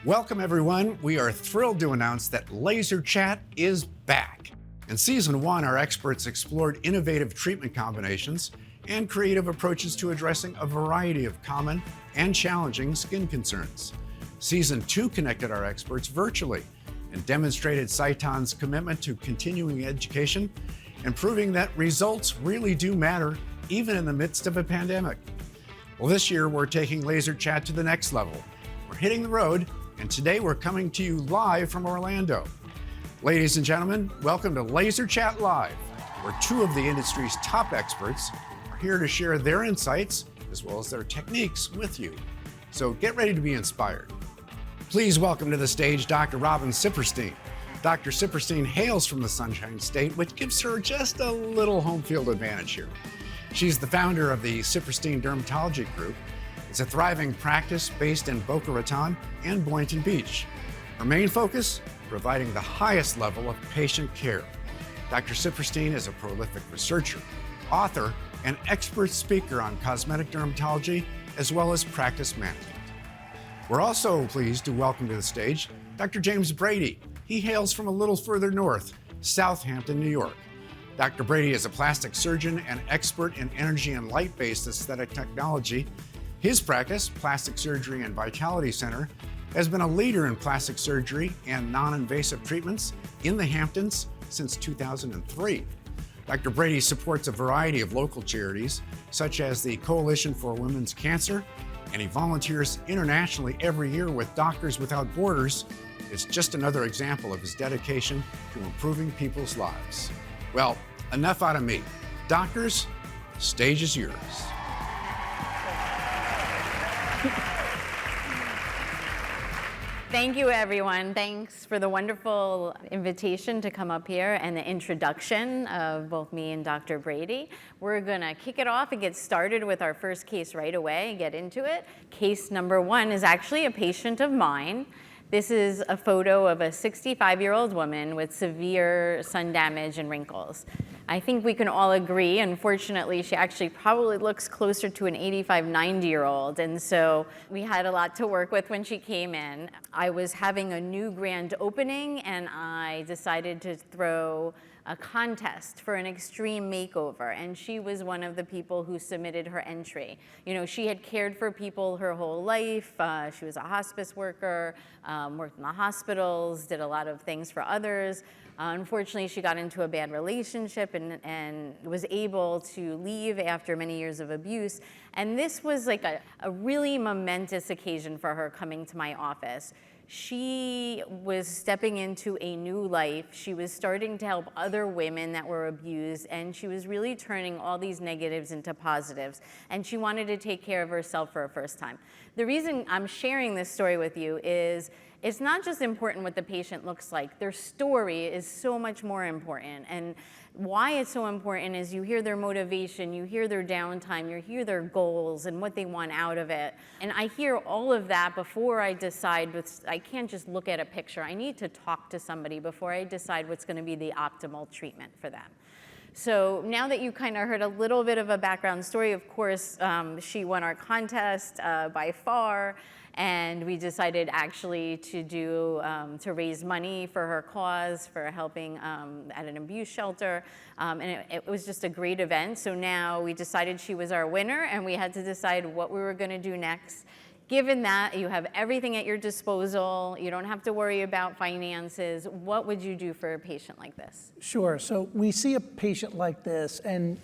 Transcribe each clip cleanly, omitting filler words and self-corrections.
Welcome, everyone. We are thrilled to announce that LaserChat is back. In Season 1, our experts explored innovative treatment combinations and creative approaches to addressing a variety of common and challenging skin concerns. Season 2 connected our experts virtually and demonstrated Sciton's commitment to continuing education and proving that results really do matter even in the midst of a pandemic. Well, this year we're taking LaserChat to the next level. We're hitting the road, and today we're coming to you live from Orlando. Ladies and gentlemen, welcome to LaserChat Live, where two of the industry's top experts are here to share their insights as well as their techniques with you. So get ready to be inspired. Please welcome to the stage Dr. Robyn Siperstein. Dr. Siperstein hails from the Sunshine State, which gives her just a little home field advantage here. She's the founder of the Siperstein Dermatology Group. It's a thriving practice based in Boca Raton and Boynton Beach. Her main focus, providing the highest level of patient care. Dr. Siperstein is a prolific researcher, author, and expert speaker on cosmetic dermatology, as well as practice management. We're also pleased to welcome to the stage Dr. James Brady. He hails from a little further north, Southampton, New York. Dr. Brady is a plastic surgeon and expert in energy and light-based aesthetic technology. His practice, Plastic Surgery and Vitality Center, has been a leader in plastic surgery and non-invasive treatments in the Hamptons since 2003. Dr. Brady supports a variety of local charities, such as the Coalition for Women's Cancer, and he volunteers internationally every year with Doctors Without Borders. It's just another example of his dedication to improving people's lives. Well, enough out of me. Doctors, stage is yours. Thank you, everyone. Thanks for the wonderful invitation to come up here and the introduction of both me and Dr. Brady. We're gonna kick it off and get started with our first case right away and get into it. Case number 1 is actually a patient of mine. This is a photo of a 65-year-old woman with severe sun damage and wrinkles. I think we can all agree, unfortunately, she actually probably looks closer to an 85, 90-year-old, and so we had a lot to work with when she came in. I was having a new grand opening, and I decided to throw a contest for an extreme makeover, and she was one of the people who submitted her entry. You know, she had cared for people her whole life. She was a hospice worker, worked in the hospitals, did a lot of things for others. Unfortunately, she got into a bad relationship and was able to leave after many years of abuse. And this was like a really momentous occasion for her coming to my office. She was stepping into a new life. She was starting to help other women that were abused, and she was really turning all these negatives into positives. And she wanted to take care of herself for her first time. The reason I'm sharing this story with you is it's not just important what the patient looks like. Their story is so much more important. And why it's so important is you hear their motivation, you hear their downtime, you hear their goals and what they want out of it. And I hear all of that before I decide. I can't just look at a picture. I need to talk to somebody before I decide what's going to be the optimal treatment for them. So now that you kind of heard a little bit of a background story, of course, she won our contest by far. And we decided actually to raise money for her cause, for helping at an abuse shelter. And it was just a great event. So now we decided she was our winner, and we had to decide what we were going to do next. Given that you have everything at your disposal, you don't have to worry about finances, what would you do for a patient like this? Sure. So we see a patient like this, and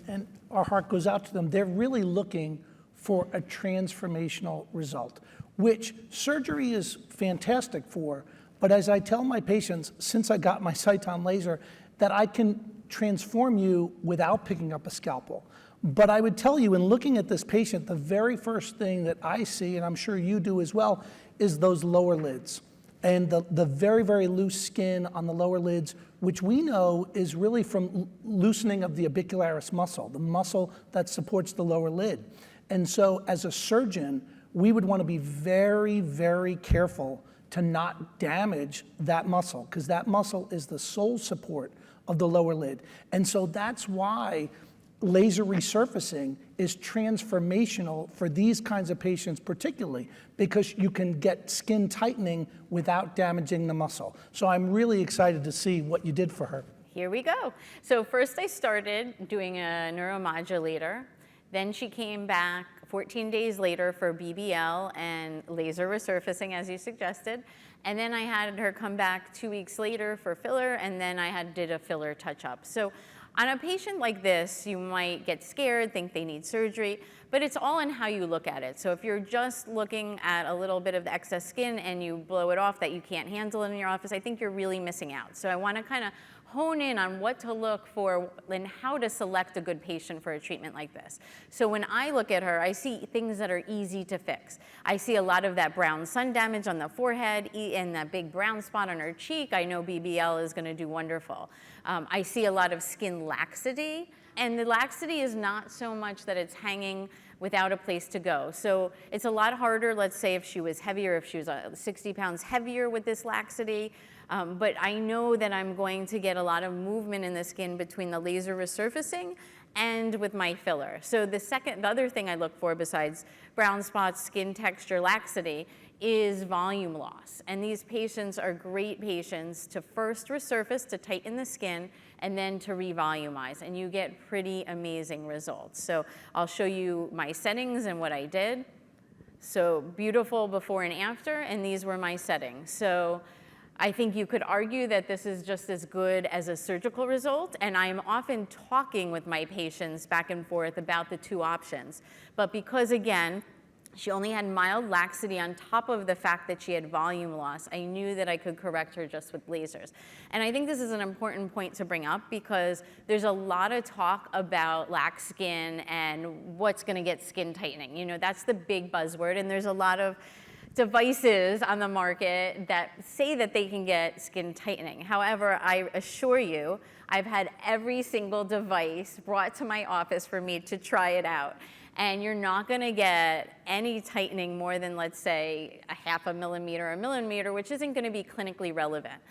our heart goes out to them. They're really looking for a transformational result, which surgery is fantastic for. But as I tell my patients, since I got my Sciton laser, that I can transform you without picking up a scalpel. But I would tell you, in looking at this patient, the very first thing that I see, and I'm sure you do as well, is those lower lids. And the very, very loose skin on the lower lids, which we know is really from loosening of the orbicularis muscle, the muscle that supports the lower lid. And so as a surgeon, we would want to be very, very careful to not damage that muscle, because that muscle is the sole support of the lower lid. And so that's why laser resurfacing is transformational for these kinds of patients particularly, because you can get skin tightening without damaging the muscle. So I'm really excited to see what you did for her. Here we go. So first I started doing a neuromodulator. Then she came back 14 days later for BBL and laser resurfacing, as you suggested. And then I had her come back 2 weeks later for filler, and then I did a filler touch-up. So on a patient like this, you might get scared, think they need surgery, but it's all in how you look at it. So if you're just looking at a little bit of the excess skin and you blow it off that you can't handle in your office, I think you're really missing out. So I want to kind of hone in on what to look for and how to select a good patient for a treatment like this. So when I look at her, I see things that are easy to fix. I see a lot of that brown sun damage on the forehead and that big brown spot on her cheek. I know BBL is going to do wonderful. I see a lot of skin laxity, and the laxity is not so much that it's hanging without a place to go. So it's a lot harder, let's say if she was heavier, if she was 60 pounds heavier with this laxity, but I know that I'm going to get a lot of movement in the skin between the laser resurfacing and with my filler. So the other thing I look for besides brown spots, skin texture, laxity, is volume loss. And these patients are great patients to first resurface, to tighten the skin, and then to revolumize, and you get pretty amazing results. So I'll show you my settings and what I did. So beautiful before and after, and these were my settings. So I think you could argue that this is just as good as a surgical result, and I'm often talking with my patients back and forth about the two options. But because, again, she only had mild laxity on top of the fact that she had volume loss, I knew that I could correct her just with lasers. And I think this is an important point to bring up because there's a lot of talk about lax skin and what's going to get skin tightening. You know, that's the big buzzword, and there's a lot of devices on the market that say that they can get skin tightening. However, I assure you, I've had every single device brought to my office for me to try it out. And you're not going to get any tightening more than, let's say, a half a millimeter or a millimeter, which isn't going to be clinically relevant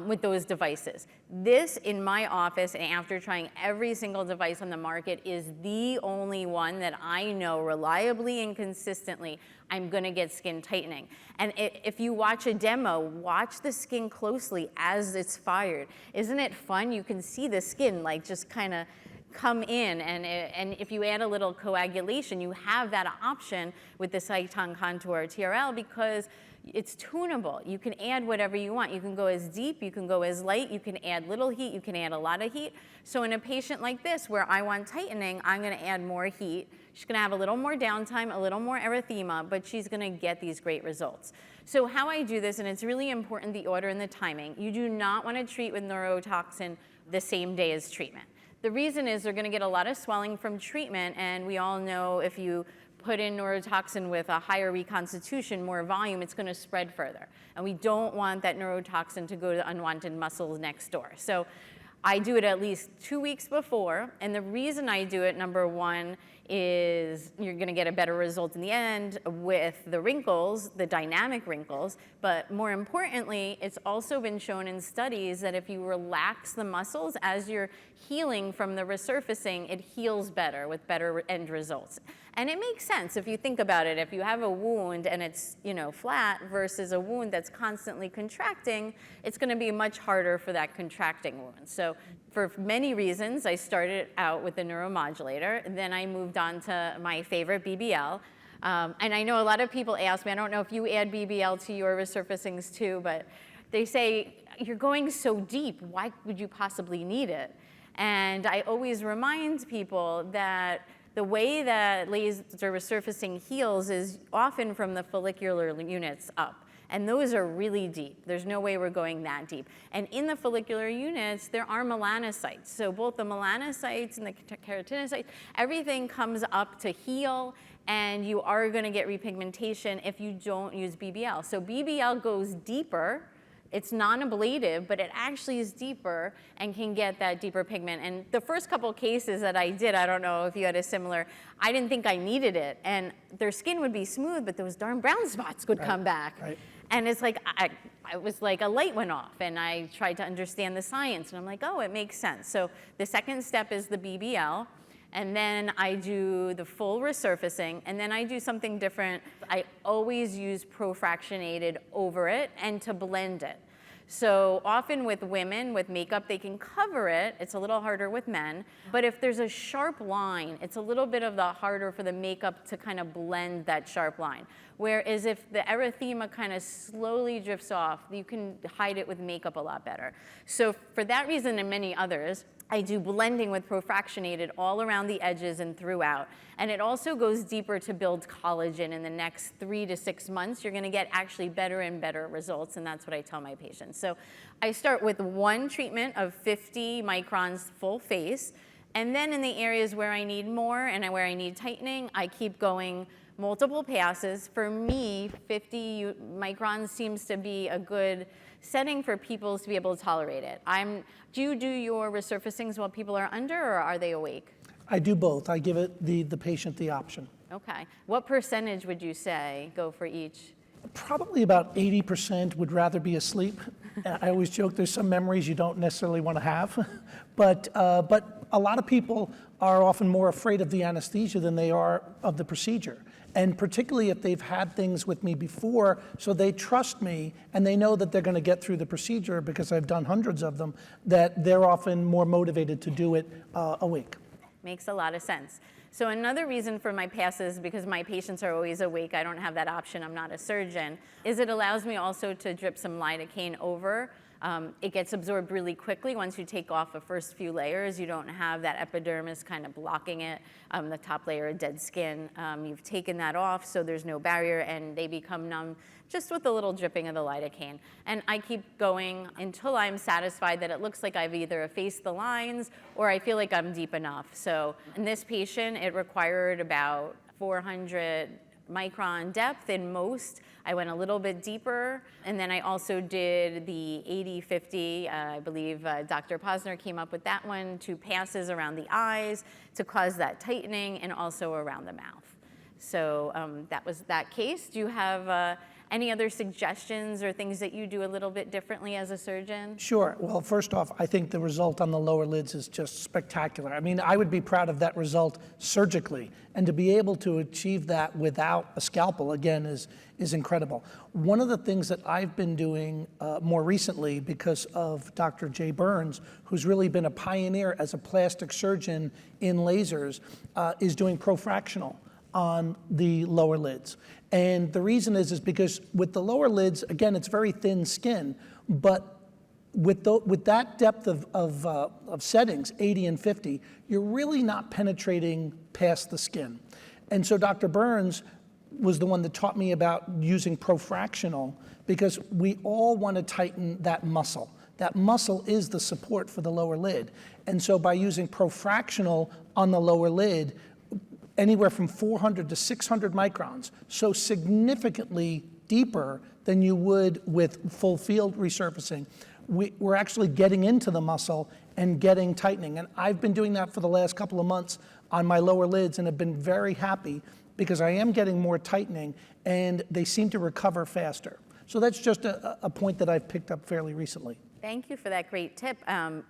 with those devices. This, in my office, and after trying every single device on the market, is the only one that I know reliably and consistently I'm going to get skin tightening. And if you watch a demo, watch the skin closely as it's fired. Isn't it fun? You can see the skin like just kind of come in, and if you add a little coagulation, you have that option with the Sciton Contour TRL because it's tunable. You can add whatever you want. You can go as deep, you can go as light, you can add little heat, you can add a lot of heat. So in a patient like this where I want tightening, I'm going to add more heat. She's going to have a little more downtime, a little more erythema, but she's going to get these great results. So how I do this, and it's really important, the order and the timing. You do not want to treat with neurotoxin the same day as treatment. The reason is they're going to get a lot of swelling from treatment, and we all know if you put in neurotoxin with a higher reconstitution, more volume, it's going to spread further. And we don't want that neurotoxin to go to unwanted muscles next door. So I do it at least 2 weeks before, and the reason I do it, number one, is you're going to get a better result in the end with the wrinkles, the dynamic wrinkles, but more importantly, it's also been shown in studies that if you relax the muscles as you're healing from the resurfacing, it heals better with better end results. And it makes sense if you think about it. If you have a wound and it's, you know, flat versus a wound that's constantly contracting, it's going to be much harder for that contracting wound. So for many reasons, I started out with the neuromodulator, and then I moved on to my favorite, BBL. And I know a lot of people ask me, I don't know if you add BBL to your resurfacings too, but they say, you're going so deep, why would you possibly need it? And I always remind people that the way that laser resurfacing heals is often from the follicular units up. And those are really deep. There's no way we're going that deep. And in the follicular units, there are melanocytes. So both the melanocytes and the keratinocytes, everything comes up to heal, and you are going to get repigmentation if you don't use BBL. So BBL goes deeper. It's non-ablative, but it actually is deeper and can get that deeper pigment. And the first couple cases that I did, I don't know if you had a similar, I didn't think I needed it. And their skin would be smooth, but those darn brown spots would come back. Right. And it's like, I was like a light went off, and I tried to understand the science, and I'm like, oh, it makes sense. So the second step is the BBL. And then I do the full resurfacing, and then I do something different. I always use profractionated over it and to blend it. So often with women, with makeup, they can cover it. It's a little harder with men. But if there's a sharp line, it's a little bit of the harder for the makeup to kind of blend that sharp line. Whereas if the erythema kind of slowly drifts off, you can hide it with makeup a lot better. So for that reason and many others, I do blending with profractionated all around the edges and throughout. And it also goes deeper to build collagen in the next 3 to 6 months. You're gonna get actually better and better results, and that's what I tell my patients. So I start with one treatment of 50 microns full face, and then in the areas where I need more and where I need tightening, I keep going multiple passes. For me, 50 microns seems to be a good setting for people to be able to tolerate it. Do you do your resurfacings while people are under, or are they awake? I do both. I give the patient the option. Okay. What percentage would you say go for each? Probably about 80% would rather be asleep. I always joke there's some memories you don't necessarily want to have, but a lot of people are often more afraid of the anesthesia than they are of the procedure. And particularly if they've had things with me before, so they trust me and they know that they're going to get through the procedure because I've done hundreds of them, that they're often more motivated to do it awake. Makes a lot of sense. So another reason for my passes, because my patients are always awake, I don't have that option, I'm not a surgeon, is it allows me also to drip some lidocaine over. It gets absorbed really quickly once you take off the first few layers. You don't have that epidermis kind of blocking it, the top layer of dead skin. You've taken that off, so there's no barrier, and they become numb just with a little dripping of the lidocaine. And I keep going until I'm satisfied that it looks like I've either effaced the lines or I feel like I'm deep enough. So in this patient, it required about 400 micron depth in most. I went a little bit deeper, and then I also did the 80-50. I believe Dr. Posner came up with that one, 2 passes around the eyes to cause that tightening and also around the mouth. So that was that case. Do you have any other suggestions or things that you do a little bit differently as a surgeon? Sure. Well, first off, I think the result on the lower lids is just spectacular. I mean, I would be proud of that result surgically, and to be able to achieve that without a scalpel, again, is incredible. One of the things that I've been doing more recently, because of Dr. Jay Burns, who's really been a pioneer as a plastic surgeon in lasers, is doing profractional on the lower lids. And the reason is because with the lower lids, again, it's very thin skin, but with that depth of settings, 80 and 50, you're really not penetrating past the skin. And so Dr. Burns was the one that taught me about using profractional, because we all want to tighten that muscle. That muscle is the support for the lower lid. And so by using profractional on the lower lid, anywhere from 400 to 600 microns, so significantly deeper than you would with full field resurfacing, we're actually getting into the muscle and getting tightening. And I've been doing that for the last couple of months on my lower lids and have been very happy because I am getting more tightening and they seem to recover faster. So that's just a point that I've picked up fairly recently. Thank you for that great tip. And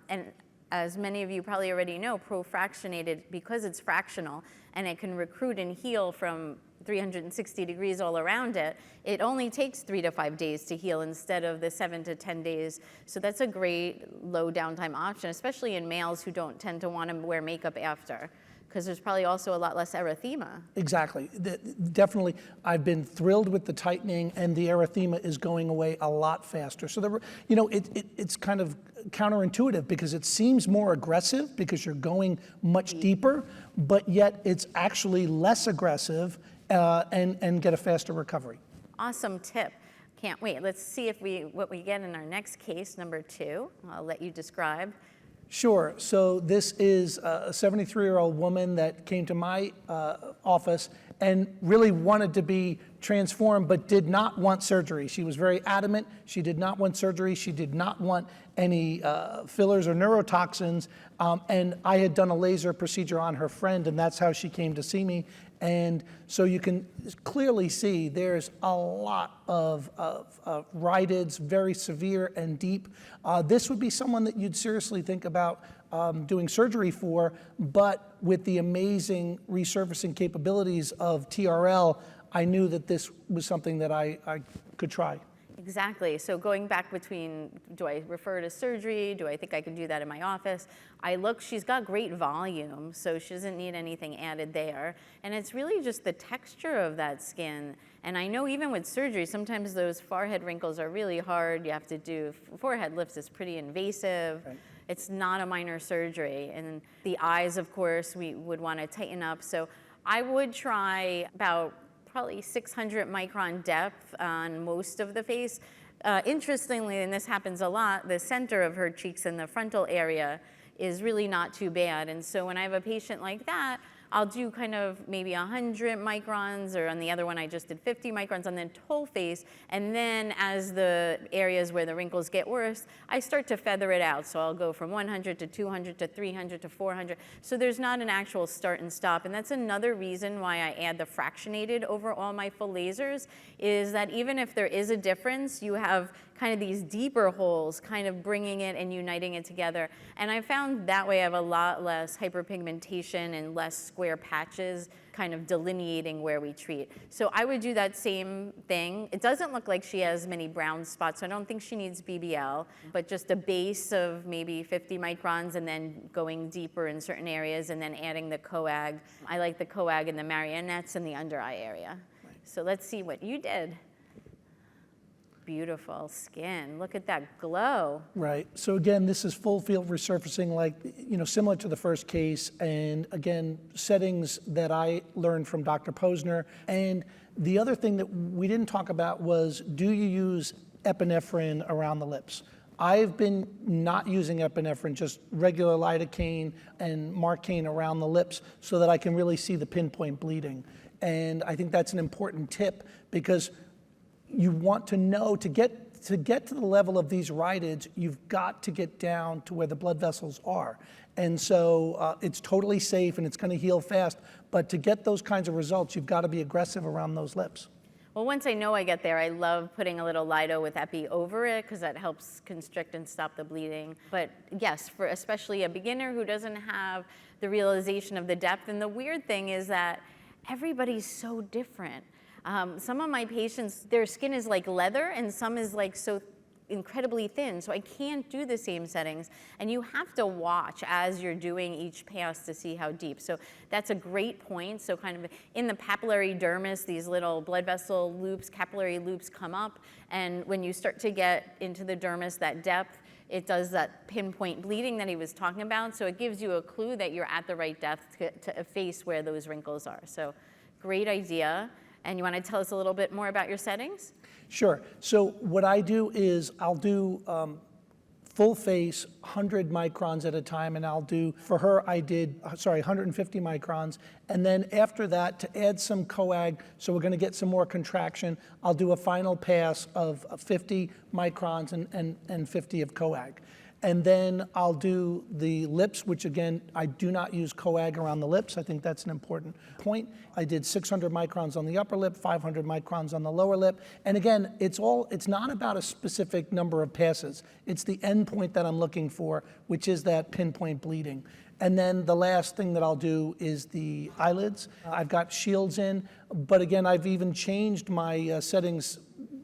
as many of you probably already know, profractionated, because it's fractional and it can recruit and heal from 360 degrees all around it, it only takes 3 to 5 days to heal instead of the 7 to 10 days. So that's a great low downtime option, especially in males who don't tend to want to wear makeup after, because there's probably also a lot less erythema. Exactly. Definitely, I've been thrilled with the tightening, and the erythema is going away a lot faster. So, it's kind of counterintuitive because it seems more aggressive because you're going much deeper, but yet it's actually less aggressive and get a faster recovery. Awesome tip. Can't wait. Let's see what we get in our next case, number 2. I'll let you describe. Sure. So this is a 73-year-old woman that came to my office and really wanted to be transformed but did not want surgery. She was very adamant. She did not want surgery. She did not want any fillers or neurotoxins. And I had done a laser procedure on her friend, and that's how she came to see me. And so you can clearly see there's a lot of rhytids, very severe and deep. This would be someone that you'd seriously think about doing surgery for, but with the amazing resurfacing capabilities of TRL, I knew that this was something that I could try. Exactly. So going back between, do I refer to surgery? Do I think I can do that in my office? I look, she's got great volume, so she doesn't need anything added there. And it's really just the texture of that skin. And I know even with surgery, sometimes those forehead wrinkles are really hard. You have to do, forehead lifts is pretty invasive. Right. It's not a minor surgery. And the eyes, of course, we would want to tighten up. So I would try about probably 600 micron depth on most of the face. Interestingly, and this happens a lot, the center of her cheeks and the frontal area is really not too bad. And so when I have a patient like that, I'll do kind of maybe 100 microns, or on the other one I just did 50 microns on the whole face. And then as the areas where the wrinkles get worse, I start to feather it out. So I'll go from 100 to 200 to 300 to 400. So there's not an actual start and stop. And that's another reason why I add the fractionated over all my full lasers, is that even if there is a difference, you have kind of these deeper holes kind of bringing it and uniting it together. And I found that way I have a lot less hyperpigmentation and less square patches kind of delineating where we treat. So I would do that same thing. It doesn't look like she has many brown spots, so I don't think she needs BBL, but just a base of maybe 50 microns and then going deeper in certain areas and then adding the coag. I like the coag in the marionettes and the under eye area. Right. So let's see what you did. Beautiful skin. Look at that glow. Right. So again, this is full field resurfacing, like, similar to the first case. And again, settings that I learned from Dr. Posner. And the other thing that we didn't talk about was, do you use epinephrine around the lips? I've been not using epinephrine, just regular lidocaine and marcaine around the lips so that I can really see the pinpoint bleeding. And I think that's an important tip, because you want to know, to get to the level of these rhytids, you've got to get down to where the blood vessels are. And so it's totally safe and it's going to heal fast. But to get those kinds of results, you've got to be aggressive around those lips. Well, once I know I get there, I love putting a little Lido with Epi over it, because that helps constrict and stop the bleeding. But yes, for especially a beginner who doesn't have the realization of the depth. And the weird thing is that everybody's so different. Some of my patients, their skin is like leather, and some is like so incredibly thin, so I can't do the same settings. And you have to watch as you're doing each pass to see how deep. So that's a great point. So kind of in the papillary dermis, these little blood vessel loops, capillary loops come up, and when you start to get into the dermis, that depth, it does that pinpoint bleeding that he was talking about. So it gives you a clue that you're at the right depth to efface where those wrinkles are. So great idea. And you want to tell us a little bit more about your settings? Sure. So what I do is I'll do full face, 100 microns at a time, and I'll do, for her I did, 150 microns. And then after that, to add some coag, so we're going to get some more contraction, I'll do a final pass of 50 microns and 50 of coag. And then I'll do the lips, which again, I do not use coag around the lips. I think that's an important point. I did 600 microns on the upper lip, 500 microns on the lower lip. And again, it's not about a specific number of passes. It's the end point that I'm looking for, which is that pinpoint bleeding. And then the last thing that I'll do is the eyelids. I've got shields in, but again, I've even changed my settings,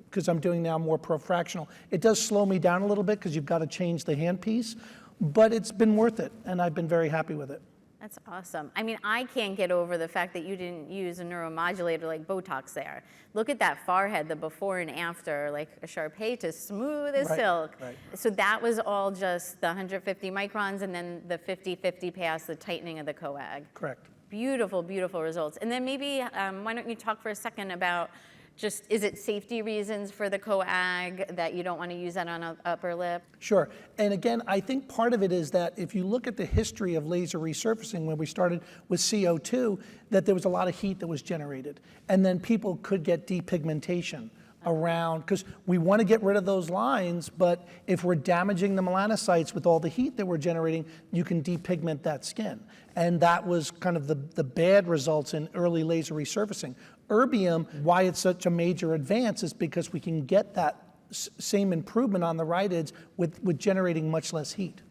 because I'm doing now more profractional. It does slow me down a little bit because you've got to change the handpiece, but it's been worth it, and I've been very happy with it. That's awesome. I mean, I can't get over the fact that you didn't use a neuromodulator like Botox there. Look at that forehead, the before and after, like a Sharpay to smooth as silk. Right. So that was all just the 150 microns and then the 50-50 pass, the tightening of the coag. Correct. Beautiful, beautiful results. And then maybe, why don't you talk for a second about just, is it safety reasons for the coag that you don't want to use that on an upper lip? Sure. And again, I think part of it is that if you look at the history of laser resurfacing, when we started with CO2, that there was a lot of heat that was generated. And then people could get depigmentation. around, because we want to get rid of those lines, but if we're damaging the melanocytes with all the heat that we're generating, you can depigment that skin. And that was kind of the bad results in early laser resurfacing. Erbium, why it's such a major advance is because we can get that same improvement on the rhytids with generating much less heat.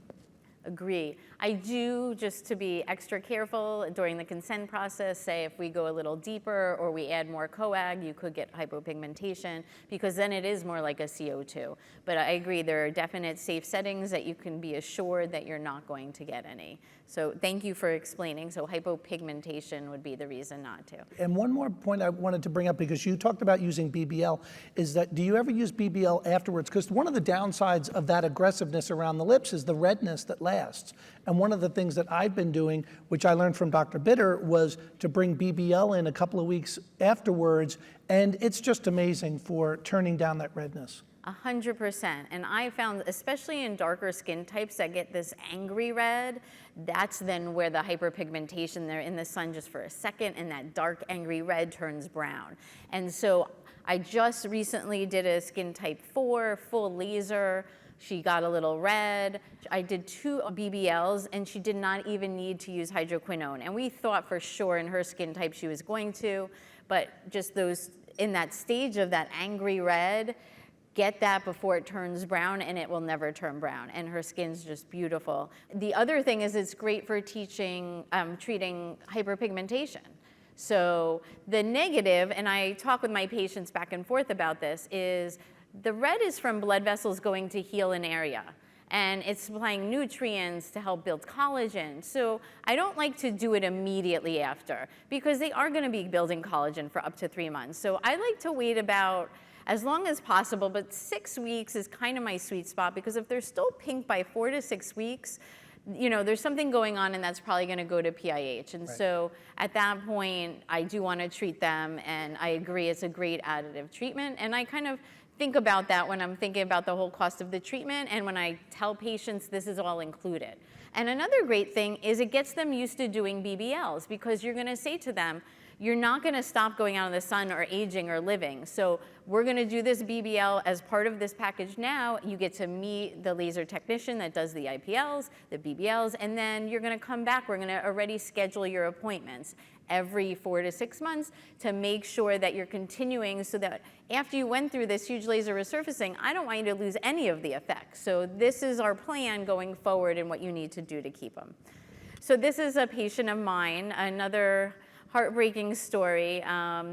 Agree. I do, just to be extra careful during the consent process, say if we go a little deeper or we add more coag, you could get hypopigmentation, because then it is more like a CO2. But I agree, there are definite safe settings that you can be assured that you're not going to get any. So thank you for explaining. So hypopigmentation would be the reason not to. And one more point I wanted to bring up, because you talked about using BBL, is that do you ever use BBL afterwards? Because one of the downsides of that aggressiveness around the lips is the redness that lasts. And one of the things that I've been doing, which I learned from Dr. Bitter, was to bring BBL in a couple of weeks afterwards, and it's just amazing for turning down that redness. 100%. And I found, especially in darker skin types that get this angry red, that's then where the hyperpigmentation, they're in the sun just for a second, and that dark angry red turns brown. And so I just recently did a skin type 4 full laser. She got a little red. I did 2 BBLs, and she did not even need to use hydroquinone. And we thought for sure in her skin type she was going to, but just those, in that stage of that angry red, get that before it turns brown, and it will never turn brown. And her skin's just beautiful. The other thing is it's great for treating hyperpigmentation. So the negative, and I talk with my patients back and forth about this, is the red is from blood vessels going to heal an area, and it's supplying nutrients to help build collagen. So I don't like to do it immediately after, because they are gonna be building collagen for up to 3 months. So I like to wait about as long as possible, but 6 weeks is kind of my sweet spot, because if they're still pink by 4 to 6 weeks, you know, there's something going on, and that's probably going to go to PIH. And so at that point, I do want to treat them, and I agree it's a great additive treatment. And I kind of think about that when I'm thinking about the whole cost of the treatment, and when I tell patients this is all included. And another great thing is it gets them used to doing BBLs, because you're going to say to them, you're not going to stop going out in the sun or aging or living. So we're going to do this BBL as part of this package now. You get to meet the laser technician that does the IPLs, the BBLs, and then you're going to come back. We're going to already schedule your appointments every 4 to 6 months to make sure that you're continuing, so that after you went through this huge laser resurfacing, I don't want you to lose any of the effects. So this is our plan going forward and what you need to do to keep them. So this is a patient of mine, another heartbreaking story.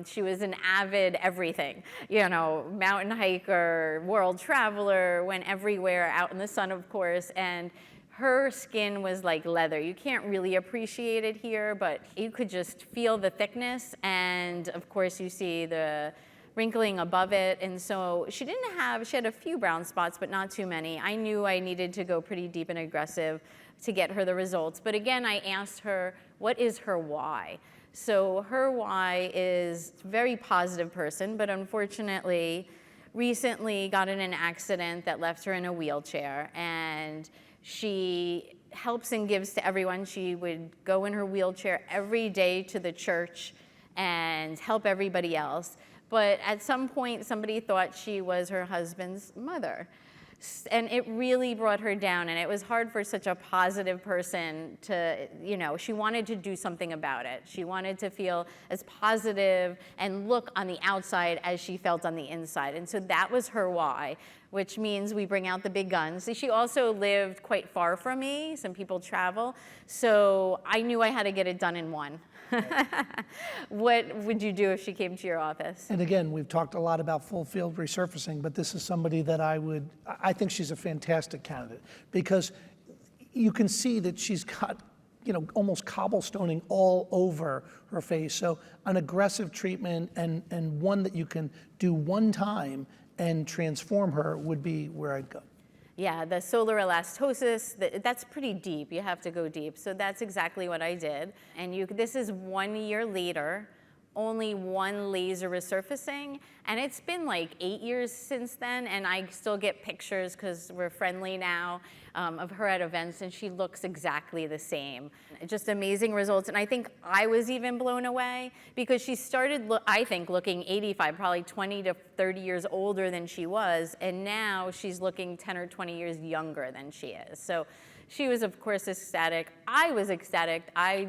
She was an avid everything, you know, mountain hiker, world traveler, went everywhere, out in the sun, of course, and her skin was like leather. You can't really appreciate it here, but you could just feel the thickness, and of course you see the wrinkling above it. And so she had a few brown spots, but not too many. I knew I needed to go pretty deep and aggressive to get her the results. But again, I asked her, what is her why? So her why is a very positive person, but unfortunately recently got in an accident that left her in a wheelchair, and she helps and gives to everyone. She would go in her wheelchair every day to the church and help everybody else. But at some point, somebody thought she was her husband's mother. And it really brought her down, and it was hard for such a positive person to, you know, she wanted to do something about it. She wanted to feel as positive and look on the outside as she felt on the inside. And so that was her why, which means we bring out the big guns. She also lived quite far from me. Some people travel. So I knew I had to get it done in one. What would you do if she came to your office? And again, we've talked a lot about full field resurfacing, but this is somebody that I think she's a fantastic candidate, because you can see that she's got, you know, almost cobblestoning all over her face. So an aggressive treatment and one that you can do one time and transform her would be where I'd go. Yeah, the solar elastosis, that's pretty deep. You have to go deep. So that's exactly what I did. And this is 1 year later only one laser resurfacing, and it's been like 8 years since then, and I still get pictures because we're friendly now of her at events, and she looks exactly the same. Just amazing results, and I think I was even blown away because she started, I think, looking 85, probably 20 to 30 years older than she was, and now she's looking 10 or 20 years younger than she is. So she was, of course, ecstatic. I was ecstatic. I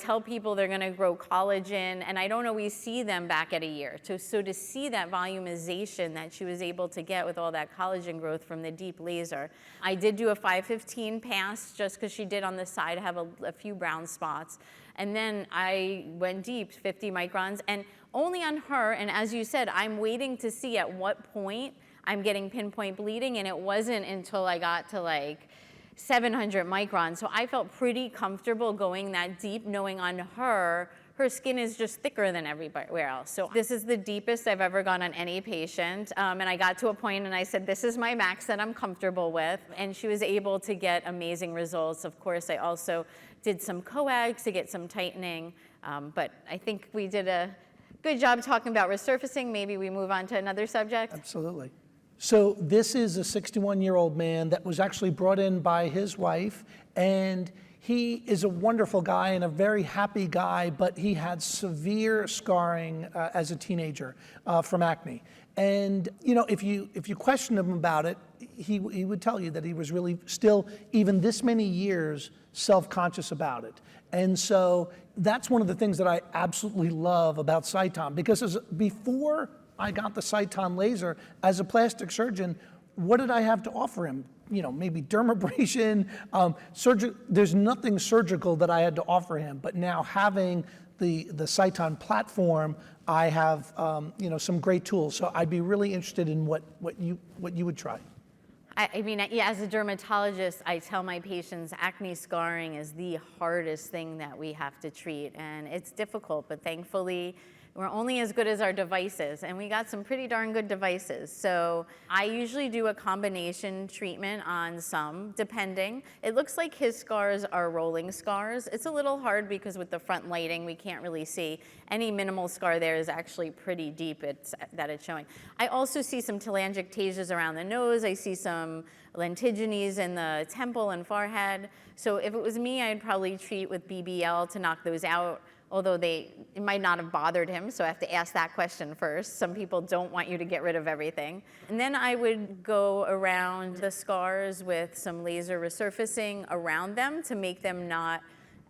tell people they're going to grow collagen, and I don't always see them back at a year. So to see that volumization that she was able to get with all that collagen growth from the deep laser. I did do a 515 pass just because she did on the side have a few brown spots. And then I went deep, 50 microns, and only on her, and as you said, I'm waiting to see at what point I'm getting pinpoint bleeding, and it wasn't until I got to like 700 microns. So I felt pretty comfortable going that deep, knowing on her skin is just thicker than everywhere else. So this is the deepest I've ever gone on any patient. And I got to a point and I said, this is my max that I'm comfortable with. And she was able to get amazing results. Of course, I also did some coags to get some tightening. But I think we did a good job talking about resurfacing. Maybe we move on to another subject. Absolutely. So this is a 61-year-old man that was actually brought in by his wife, and he is a wonderful guy and a very happy guy, but he had severe scarring as a teenager from acne. And if you questioned him about it, he would tell you that he was really still, even this many years, self-conscious about it. And so that's one of the things that I absolutely love about Sciton, because before I got the Sciton laser, as a plastic surgeon, what did I have to offer him? Maybe dermabrasion, there's nothing surgical that I had to offer him, but now having the Sciton platform, I have some great tools. So I'd be really interested in what you would try. I mean, yeah, as a dermatologist, I tell my patients acne scarring is the hardest thing that we have to treat, and it's difficult, but thankfully, we're only as good as our devices, and we got some pretty darn good devices. So I usually do a combination treatment on some, depending. It looks like his scars are rolling scars. It's a little hard because with the front lighting, we can't really see. Any minimal scar there is actually pretty deep that it's showing. I also see some telangiectasias around the nose. I see some lentigines in the temple and forehead. So if it was me, I'd probably treat with BBL to knock those out, although it might not have bothered him, so I have to ask that question first. Some people don't want you to get rid of everything. And then I would go around the scars with some laser resurfacing around them to make them not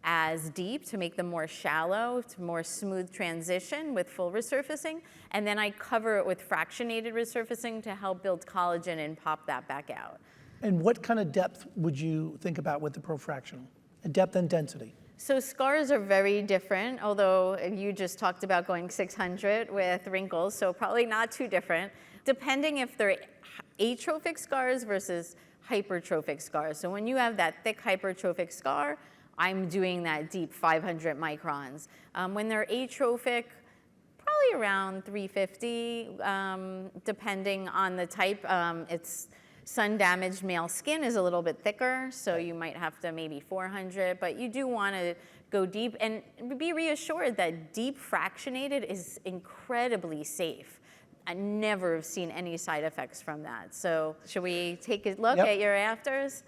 as deep, to make them more shallow, to more smooth transition with full resurfacing. And then I cover it with fractionated resurfacing to help build collagen and pop that back out. And what kind of depth would you think about with the profractional? Depth and density? So scars are very different, although you just talked about going 600 with wrinkles, so probably not too different, depending if they're atrophic scars versus hypertrophic scars. So when you have that thick hypertrophic scar, I'm doing that deep 500 microns. When they're atrophic, probably around 350, depending on the type. It's sun-damaged male skin is a little bit thicker, so you might have to maybe 400, but you do want to go deep and be reassured that deep fractionated is incredibly safe. I never have seen any side effects from that. So should we take a look at your afters?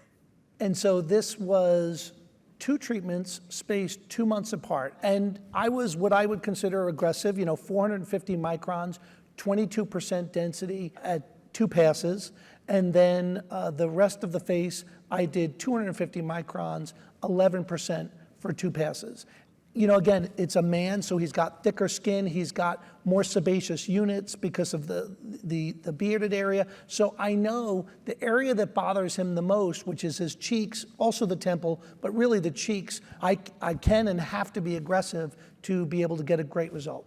And so this was 2 treatments spaced 2 months apart. And I was what I would consider aggressive, 450 microns, 22% density at 2 passes. And then the rest of the face, I did 250 microns, 11% for 2 passes. Again, it's a man, so he's got thicker skin. He's got more sebaceous units because of the bearded area. So I know the area that bothers him the most, which is his cheeks, also the temple, but really the cheeks, I can and have to be aggressive to be able to get a great result.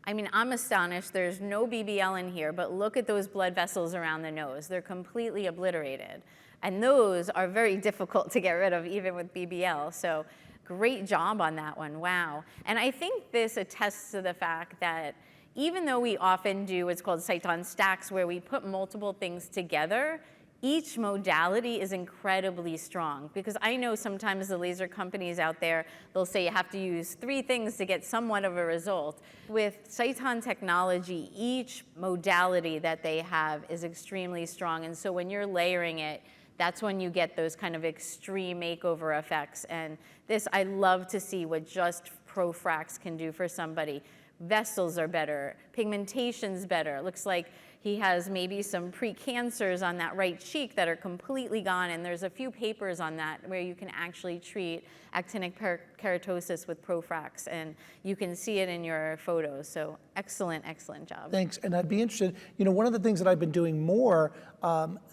I mean, I'm astonished. There's no BBL in here, but look at those blood vessels around the nose. They're completely obliterated. And those are very difficult to get rid of, even with BBL. So great job on that one, wow. And I think this attests to the fact that even though we often do what's called Sciton stacks, where we put multiple things together, each modality is incredibly strong, because I know sometimes the laser companies out there, they'll say you have to use 3 things to get somewhat of a result. With Sciton technology, each modality that they have is extremely strong, and so when you're layering it, that's when you get those kind of extreme makeover effects. And this, I love to see what just ProFrax can do for somebody. Vessels are better, pigmentation's better. It looks like he has maybe some precancers on that right cheek that are completely gone, and there's a few papers on that where you can actually treat actinic keratosis with ProFrax, and you can see it in your photos. So excellent, excellent job. Thanks, and I'd be interested, one of the things that I've been doing more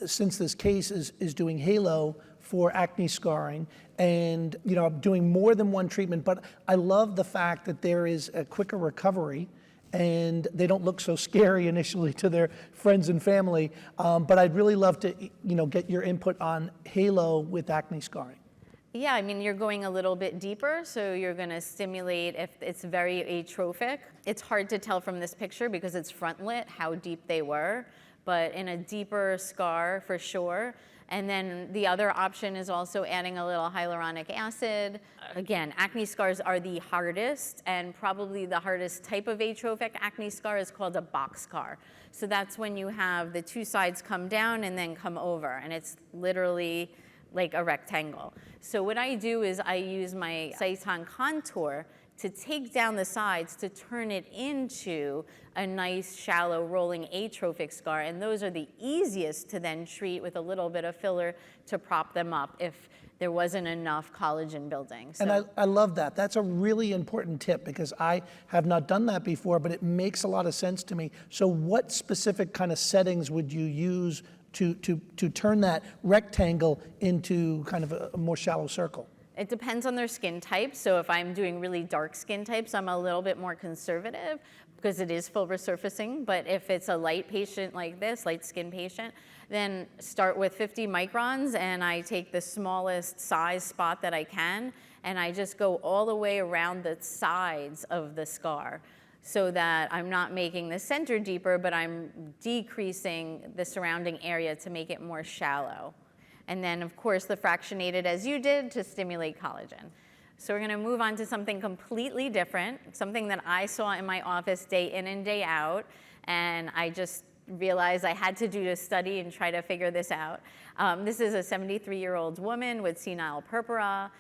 since this case is doing halo for acne scarring, and I'm doing more than one treatment, but I love the fact that there is a quicker recovery and they don't look so scary initially to their friends and family, but I'd really love to get your input on halo with acne scarring. Yeah, I mean, you're going a little bit deeper, so you're going to stimulate if it's very atrophic. It's hard to tell from this picture because it's front lit how deep they were, but in a deeper scar for sure. And then the other option is also adding a little hyaluronic acid. Again, acne scars are the hardest, and probably the hardest type of atrophic acne scar is called a box scar. So that's when you have the 2 sides come down and then come over, and it's literally like a rectangle. So what I do is I use my Sciton contour to take down the sides to turn it into a nice shallow rolling atrophic scar, and those are the easiest to then treat with a little bit of filler to prop them up if there wasn't enough collagen building. So. And I love that. That's a really important tip because I have not done that before, but it makes a lot of sense to me. So what specific kind of settings would you use to turn that rectangle into kind of a more shallow circle? It depends on their skin type. So if I'm doing really dark skin types, I'm a little bit more conservative because it is full resurfacing. But if it's a light patient like this, light skin patient, then start with 50 microns and I take the smallest size spot that I can and I just go all the way around the sides of the scar so that I'm not making the center deeper, but I'm decreasing the surrounding area to make it more shallow. And then, of course, the fractionated as you did to stimulate collagen. So we're going to move on to something completely different, something that I saw in my office day in and day out, and I just realized I had to do a study and try to figure this out. This is a 73-year-old woman with senile purpura.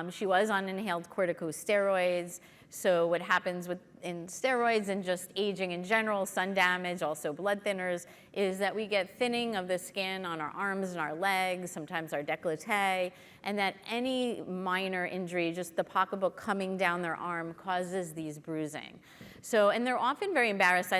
She was on inhaled corticosteroids. So what happens in steroids and just aging in general, sun damage, also blood thinners, is that we get thinning of the skin on our arms and our legs, sometimes our décolleté, and that any minor injury, just the pocketbook coming down their arm, causes these bruising. So, and they're often very embarrassed.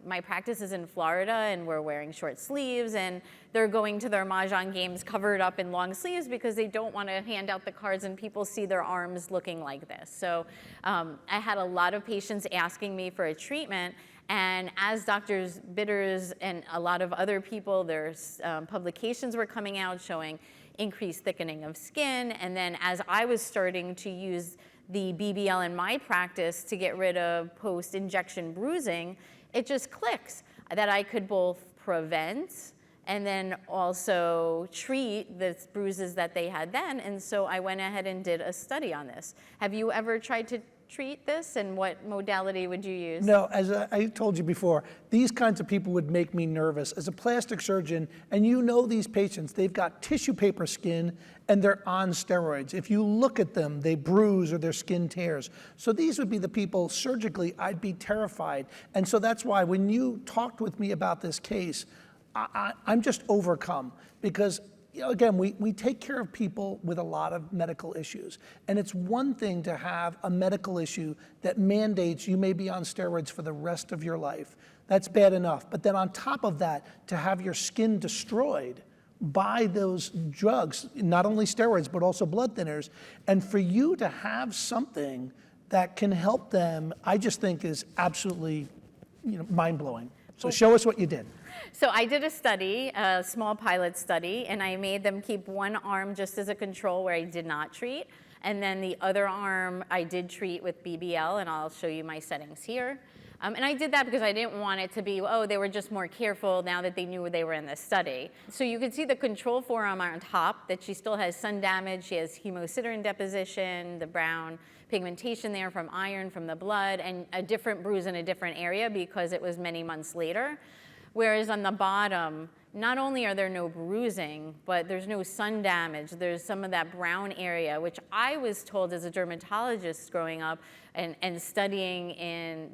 My practice is in Florida, and we're wearing short sleeves, and they're going to their mahjong games covered up in long sleeves because they don't want to hand out the cards and people see their arms looking like this. So I had a lot of patients asking me for a treatment, and as Drs. Bitters and a lot of other people, there's publications were coming out showing increased thickening of skin, and then as I was starting to use the BBL in my practice to get rid of post-injection bruising, it just clicks that I could both prevent and then also treat the bruises that they had then. And so I went ahead and did a study on this. Have you ever tried to treat this, and what modality would you use? No, as I told you before, these kinds of people would make me nervous. As a plastic surgeon, and these patients, they've got tissue paper skin and they're on steroids. If you look at them, they bruise or their skin tears. So these would be the people surgically I'd be terrified. And so that's why when you talked with me about this case, I'm just overcome because again, we take care of people with a lot of medical issues. And it's one thing to have a medical issue that mandates you may be on steroids for the rest of your life. That's bad enough. But then on top of that, to have your skin destroyed by those drugs, not only steroids, but also blood thinners, and for you to have something that can help them, I just think is absolutely mind-blowing. So show us what you did. So I did a study, a small pilot study, and I made them keep one arm just as a control where I did not treat. And then the other arm I did treat with BBL, and I'll show you my settings here. And I did that because I didn't want it to be, oh, they were just more careful now that they knew they were in this study. So you can see the control forearm on top, that she still has sun damage. She has hemosiderin deposition, the brown pigmentation there from iron from the blood, and a different bruise in a different area because it was many months later. Whereas on the bottom, not only are there no bruising, but there's no sun damage. There's some of that brown area, which I was told as a dermatologist growing up and studying in,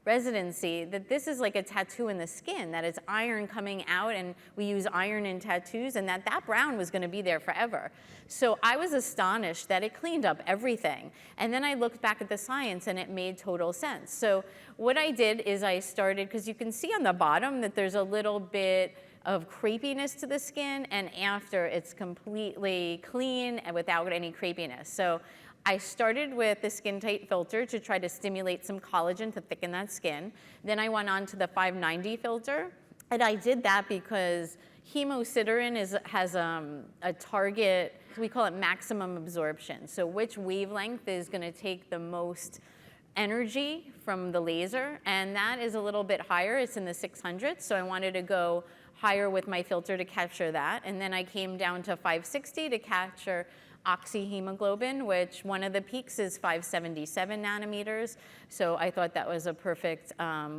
residency, that this is like a tattoo in the skin, that it's iron coming out, and we use iron in tattoos, and that brown was going to be there forever. So I was astonished that it cleaned up everything. And then I looked back at the science, and it made total sense. So what I did is I started, because you can see on the bottom that there's a little bit of crepiness to the skin, and after it's completely clean and without any crepiness. So I started with the Skin Tight filter to try to stimulate some collagen to thicken that skin. Then I went on to the 590 filter, and I did that because hemosiderin has a target, we call it maximum absorption. So which wavelength is going to take the most energy from the laser, and that is a little bit higher. It's in the 600s, so I wanted to go higher with my filter to capture that. And then I came down to 560 to capture oxyhemoglobin, which one of the peaks is 577 nanometers. So I thought that was a perfect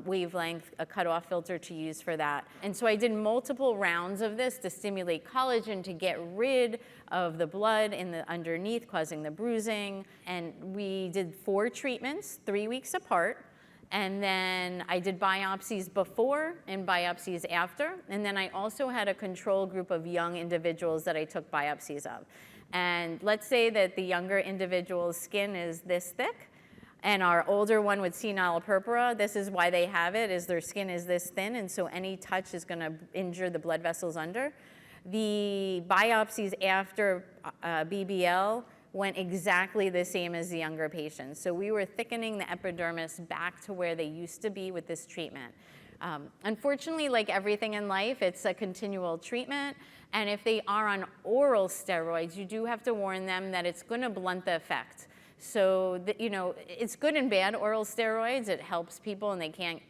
wavelength, a cutoff filter to use for that. And so I did multiple rounds of this to stimulate collagen to get rid of the blood in the underneath causing the bruising. And we did 4 treatments, 3 weeks apart. And then I did biopsies before and biopsies after. And then I also had a control group of young individuals that I took biopsies of. And let's say that the younger individual's skin is this thick, and our older one with senile purpura, this is why they have it, is their skin is this thin, and so any touch is gonna injure the blood vessels under. The biopsies after BBL went exactly the same as the younger patients. So we were thickening the epidermis back to where they used to be with this treatment. Unfortunately, like everything in life, it's a continual treatment. And if they are on oral steroids, you do have to warn them that it's going to blunt the effect. So, it's good and bad, oral steroids. It helps people and they can't,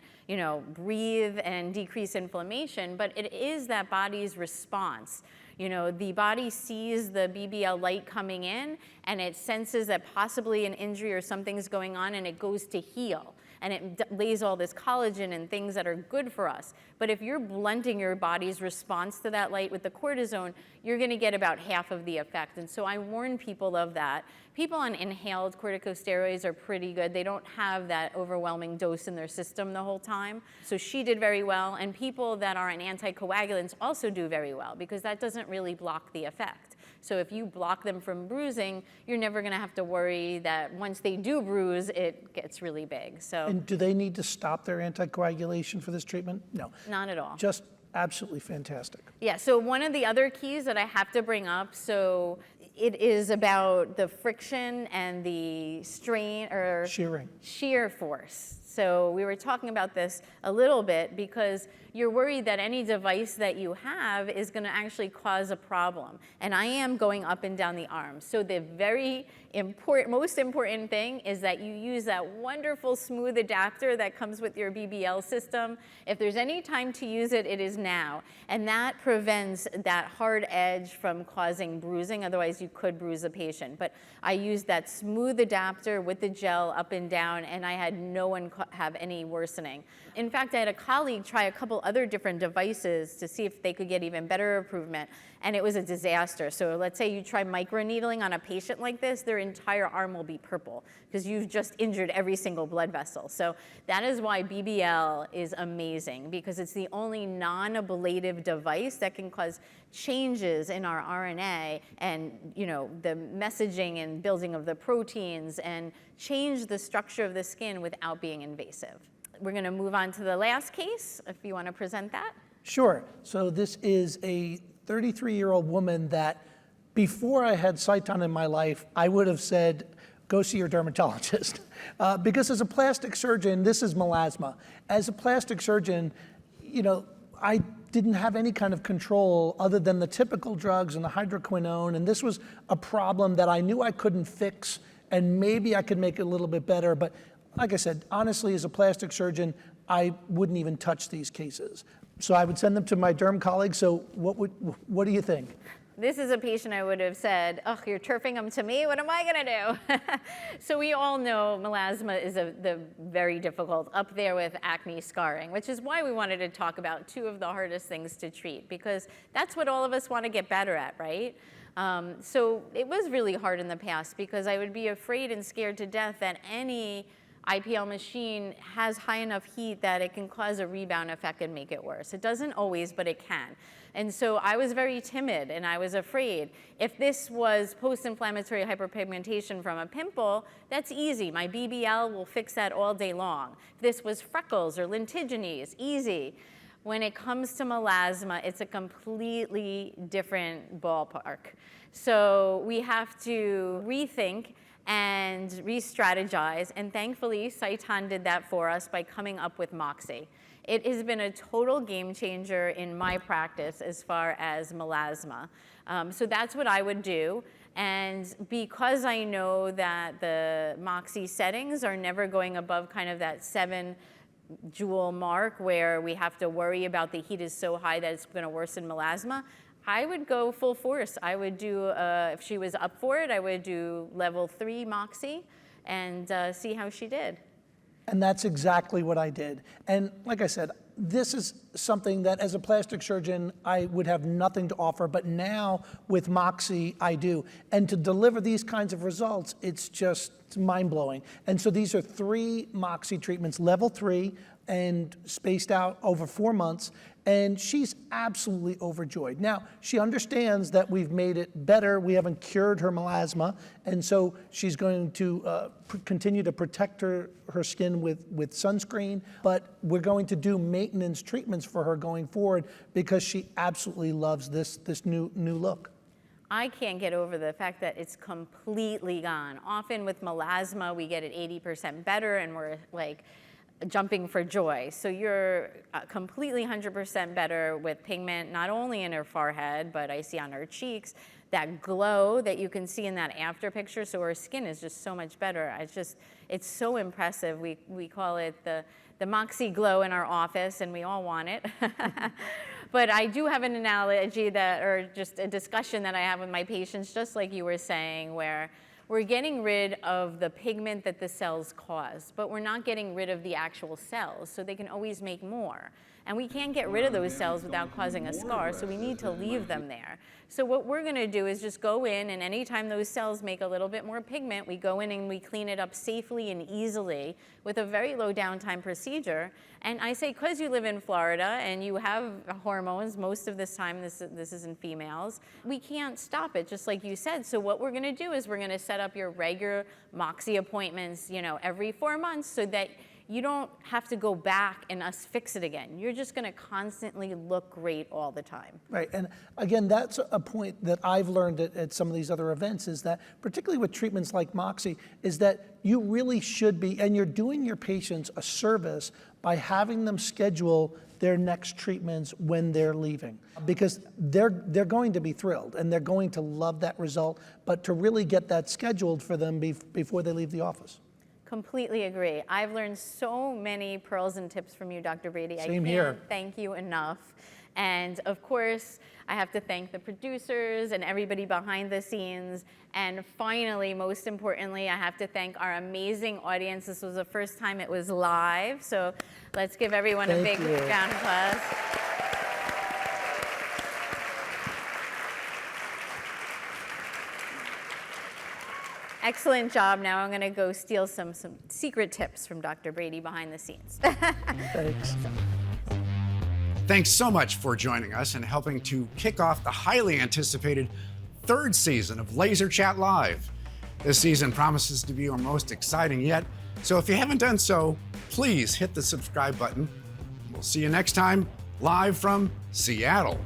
breathe and decrease inflammation. But it is that body's response. The body sees the BBL light coming in and it senses that possibly an injury or something's going on, and it goes to heal. And it lays all this collagen and things that are good for us. But if you're blunting your body's response to that light with the cortisone, you're gonna get about half of the effect. And so I warn people of that. People on inhaled corticosteroids are pretty good. They don't have that overwhelming dose in their system the whole time. So she did very well, and people that are on anticoagulants also do very well, because that doesn't really block the effect. So if you block them from bruising, you're never gonna have to worry that once they do bruise, it gets really big. So. And do they need to stop their anticoagulation for this treatment? No. Not at all. Just absolutely fantastic. Yeah, so one of the other keys that I have to bring up, so it is about the friction and the strain or shear force. So we were talking about this a little bit because you're worried that any device that you have is going to actually cause a problem. And I am going up and down the arm. So the very most important thing is that you use that wonderful smooth adapter that comes with your BBL system. If there's any time to use it, it is now. And that prevents that hard edge from causing bruising. Otherwise, you could bruise a patient. But I used that smooth adapter with the gel up and down, and I had no one have any worsening. In fact, I had a colleague try a couple other different devices to see if they could get even better improvement, and it was a disaster. So let's say you try microneedling on a patient like this, their entire arm will be purple because you've just injured every single blood vessel. So that is why BBL is amazing, because it's the only non-ablative device that can cause changes in our RNA and the messaging and building of the proteins and change the structure of the skin without being invasive. We're going to move on to the last case, if you want to present that. Sure. So this is a 33-year-old woman that before I had Sciton in my life, I would have said, go see your dermatologist. Because as a plastic surgeon, this is melasma. As a plastic surgeon, I didn't have any kind of control other than the typical drugs and the hydroquinone, and this was a problem that I knew I couldn't fix, and maybe I could make it a little bit better, but like I said, honestly, as a plastic surgeon, I wouldn't even touch these cases. So I would send them to my derm colleagues. So what do you think? This is a patient I would have said, oh, you're turfing them to me? What am I gonna do? So we all know melasma is the very difficult, up there with acne scarring, which is why we wanted to talk about two of the hardest things to treat, because that's what all of us wanna get better at, right? So it was really hard in the past because I would be afraid and scared to death that any IPL machine has high enough heat that it can cause a rebound effect and make it worse. It doesn't always, but it can. And so I was very timid and I was afraid. If this was post-inflammatory hyperpigmentation from a pimple, that's easy. My BBL will fix that all day long. If this was freckles or lentiginous, easy. When it comes to melasma, it's a completely different ballpark. So we have to rethink and re-strategize, and thankfully Sciton did that for us by coming up with Moxie. It has been a total game changer in my practice as far as melasma. So that's what I would do, and because I know that the Moxie settings are never going above kind of that 7 joule mark where we have to worry about the heat is so high that it's going to worsen melasma, I would go full force. I would do, if she was up for it, I would do level 3 Moxie and see how she did. And that's exactly what I did. And like I said, this is something that as a plastic surgeon, I would have nothing to offer, but now with Moxie, I do. And to deliver these kinds of results, it's just mind-blowing. And so these are 3 Moxie treatments, level 3, and spaced out over 4 months. And she's absolutely overjoyed. Now, she understands that we've made it better. We haven't cured her melasma. And so she's going to continue to protect her skin with sunscreen. But we're going to do maintenance treatments for her going forward because she absolutely loves this new look. I can't get over the fact that it's completely gone. Often with melasma, we get it 80% better and we're like, jumping for joy. So you're completely 100% better with pigment, not only in her forehead, but I see on her cheeks, that glow that you can see in that after picture. So her skin is just so much better. It's so impressive. We call it the Moxie glow in our office, and we all want it. But I do have an analogy or just a discussion that I have with my patients, just like you were saying, where we're getting rid of the pigment that the cells cause, but we're not getting rid of the actual cells, so they can always make more. And we can't get rid of those cells without causing a scar, so we need to leave them there. So what we're gonna do is just go in, and anytime those cells make a little bit more pigment, we go in and we clean it up safely and easily with a very low downtime procedure. And I say, because you live in Florida and you have hormones most of this time, this is in females, we can't stop it, just like you said. So what we're gonna do is we're gonna set up your regular Moxie appointments, every 4 months, so that you don't have to go back and us fix it again. You're just gonna constantly look great all the time. Right, and again, that's a point that I've learned at some of these other events, is that particularly with treatments like Moxie, is that you really should be, and you're doing your patients a service by having them schedule their next treatments when they're leaving, because they're going to be thrilled and they're going to love that result, but to really get that scheduled for them before they leave the office. Completely agree. I've learned so many pearls and tips from you, Dr. Brady. Same here. I can't thank you enough. And of course, I have to thank the producers and everybody behind the scenes. And finally, most importantly, I have to thank our amazing audience. This was the first time it was live, so let's give everyone a big round of applause. Excellent job. Now I'm going to go steal some secret tips from Dr. Brady behind the scenes. Thanks. Thanks so much for joining us and helping to kick off the highly anticipated 3rd season of LaserChat Live. This season promises to be our most exciting yet, so if you haven't done so, please hit the subscribe button. We'll see you next time, live from Seattle.